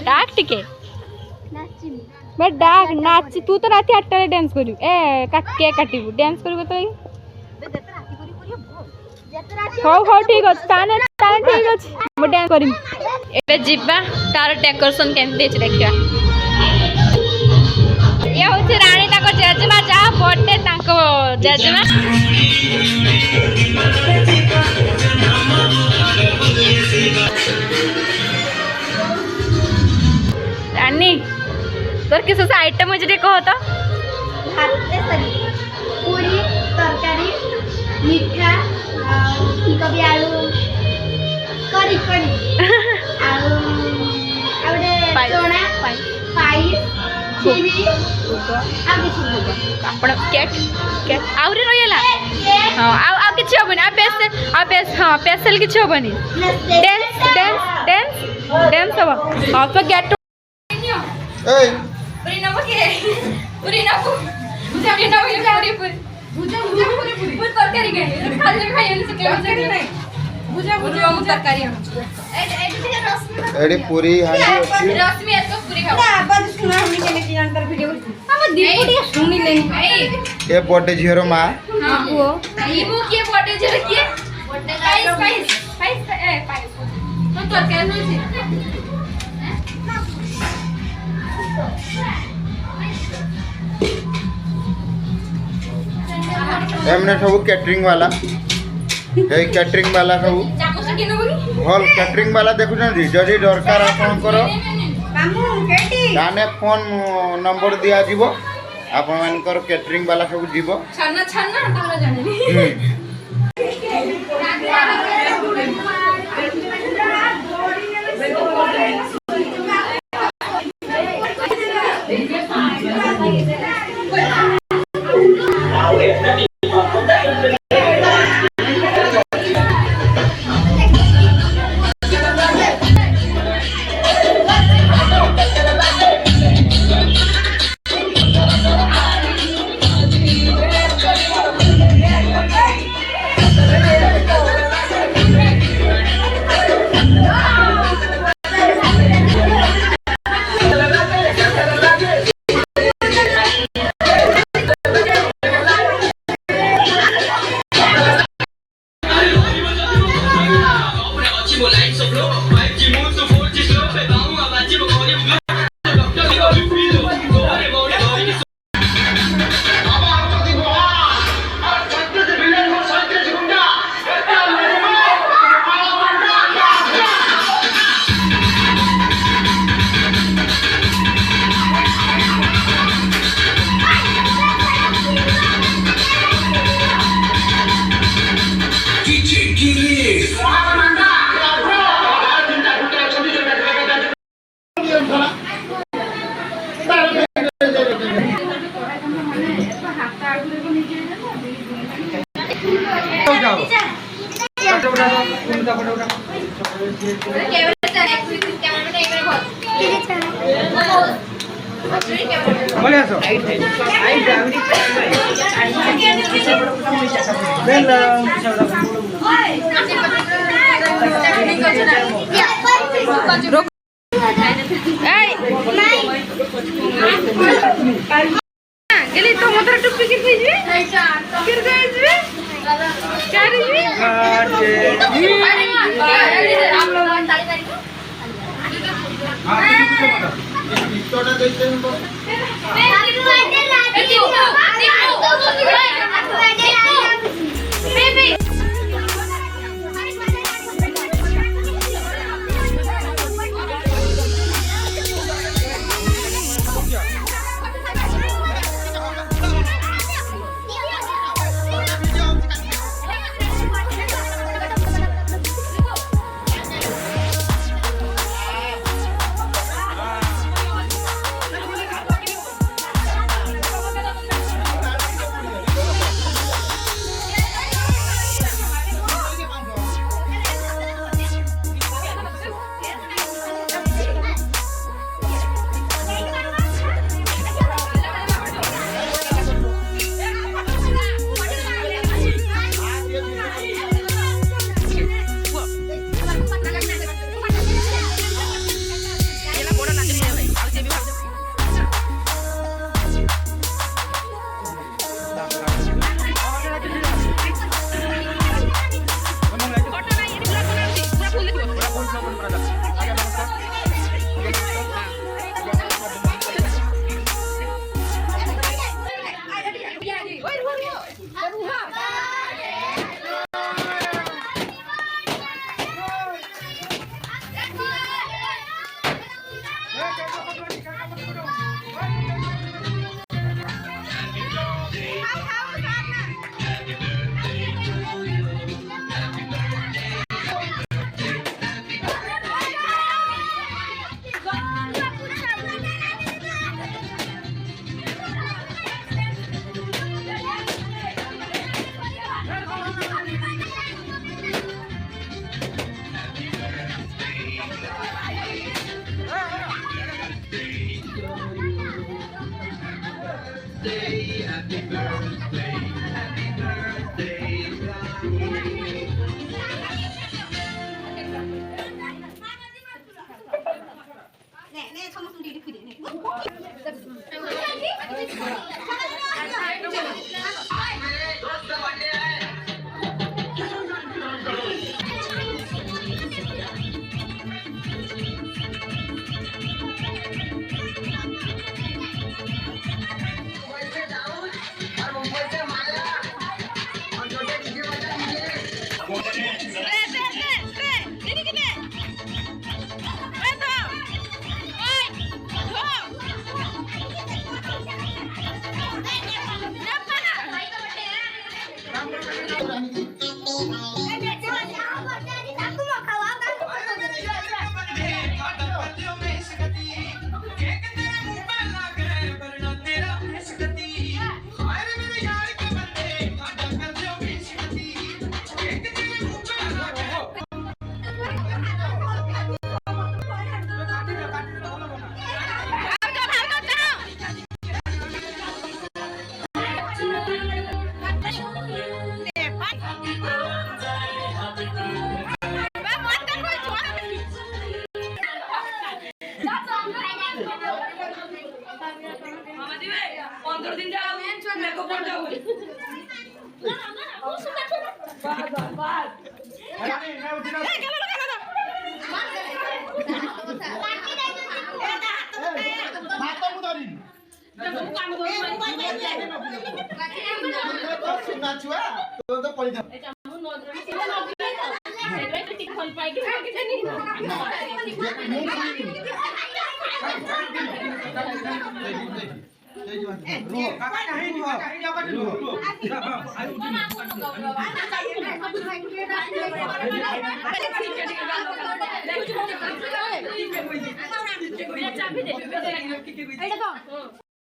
डाक टिके मैं डाक नाच तू तो रात 8 डांस करू ए केक काटिबू डांस करबो तो हो ठीक अछि ताने ताने ठीक अछि मैं डांस करिम एबे जिबा तार डेकोरेशन केमते छै देखिया ये होछि रानी ताको जेजमा जा बर्थडे ताको जेजमा रानी तोर किस आइटम मुझे कहो तो भात पूरी तरकारी मीठा फुलकोबी आलू करी करी चना पाइस खीरी आपण केक केक आउरी रहिला हां आ किछ होबनी आ बेस हां स्पेशल किछ होबनी डांस डांस डांस डांस हो हां तो गेट ए पूरी नमो के पूरी नमो मुझे अभी नमो ये पूरी पूरी पूरी तरकारी के खाली खाइले से के नहीं बुझा हम तरकारी हम एडी पूरी हांडी अछि रश्मि एतो पूरी खाओ ना बाद सुना हमनी के लेके अंदर वीडियो हम दीपुडी सुनी लेनी ए बर्थडे झिरो मा हां वो इमो के बर्थडे झिरो के पाइस ए पाइस तो तरकारी नहीं एमने सब कैटरिंग वाला ए कैटरिंग वाला सब भल कैटरिंग वाला देखुछन जदि दरकार आपन करो ताने फोन नंबर दिया जीवो आपन मानकर कैटरिंग वाला सब जीवो छाना छाना हमरा जाने गेली तो मोटर टुप्पी किर गई किर गई क्या रही आप लोग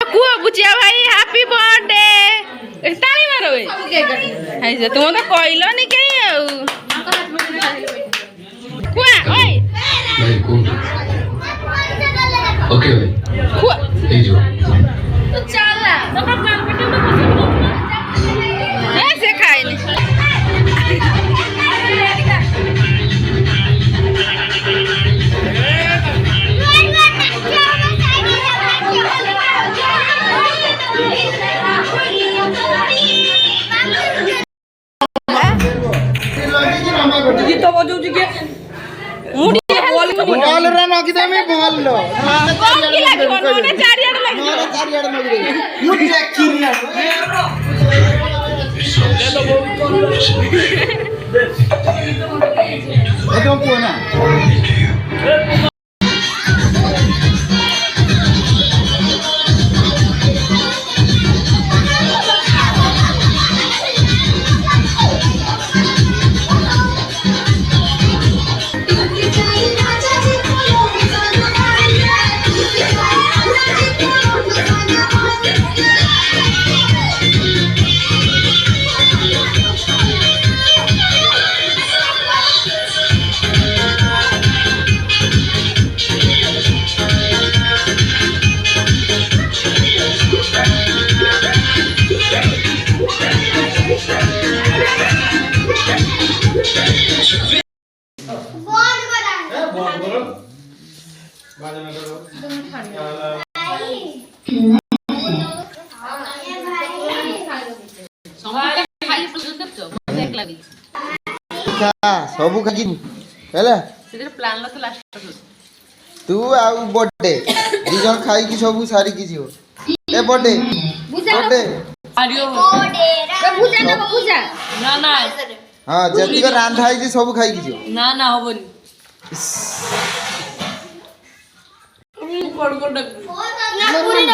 कुह बुचिया भाई हैप्पी बर्थडे ताली मारो हाय जे तुम तो कहलो नहीं कहीं कुआ ओए ओके कुआ भाई जो तो चल ऐसे खाए नहीं गीत बजाउछि के मुड़ी बॉल बॉल रा नकी देमी बॉल लो कौन की लागी मोने चारियाड लागी मोर चारियाड नकी दे मुझे देखिरिया एकदम कोना सबू खाई हेला प्लान ला तो लास्ट तू आउ बर्थडे दी जन खाई की सब सारी की हो ए बर्थडे बर्थडे आरियो पूजा ना पूजा ना ना हां जति को रांधा है सब खाई की हो ना ना होबनी कोड कोड ना पूरी